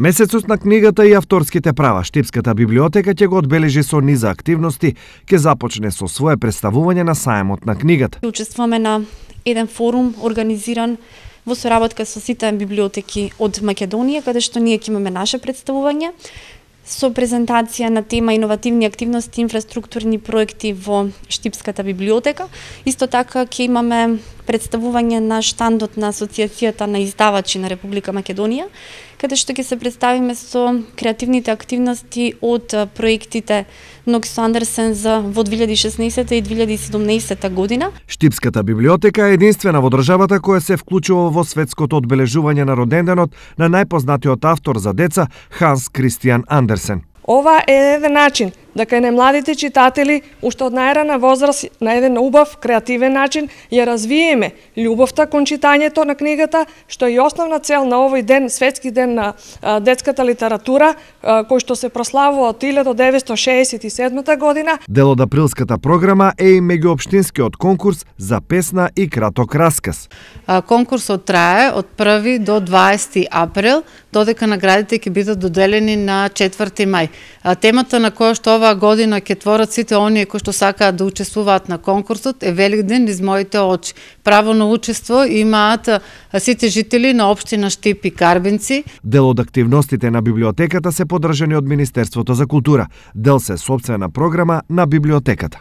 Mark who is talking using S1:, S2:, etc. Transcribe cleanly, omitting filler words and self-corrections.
S1: Месецот на книгата и авторските права, Штипската библиотека ќе го одбележи со низа активности, ќе започне со свое представување на саемот на книгата.
S2: Учествуваме на еден форум организиран во соработка со сите библиотеки од Македонија, каде што ние ќе имаме наше представување со презентација на тема иновативни активности, инфраструктурни проекти во Штипската библиотека. Исто така ќе имаме представување на штандот на Асоциацијата на издавачи на Република Македонија, каде што ќе се представиме со креативните активности од проектите Нокс Андерсен во 2016 и 2017 година.
S1: Штипската библиотека е единствена во државата која се вклучува во светското одбележување на роденденот на најпознатиот автор за деца Ханс Кристијан Андерсен.
S3: Ова е еден начин да кај најмладите читатели уште од најрана возраст на еден убав, креативен начин ја развиеме љубовта кон читањето на книгата, што е и основна цел на овој ден, светски ден на детската литература, кој што се прославува од 1967 година.
S1: Дел од априлската програма е и меѓуопштинскиот конкурс за песна и краток расказ.
S4: Конкурсот трае од 1 до 20 април, додека наградите ќе бидат доделени на 4 мај. Темата на која што оваа година ќе творат сите оние кои што сакаат да учествуваат на конкурсот е Великден низ моите очи. Право на учество имаат сите жители на општина Штип и Карбинци.
S1: Дел од активностите на библиотеката се поддржани од Министерството за култура. Дел се сопствена програма на библиотеката.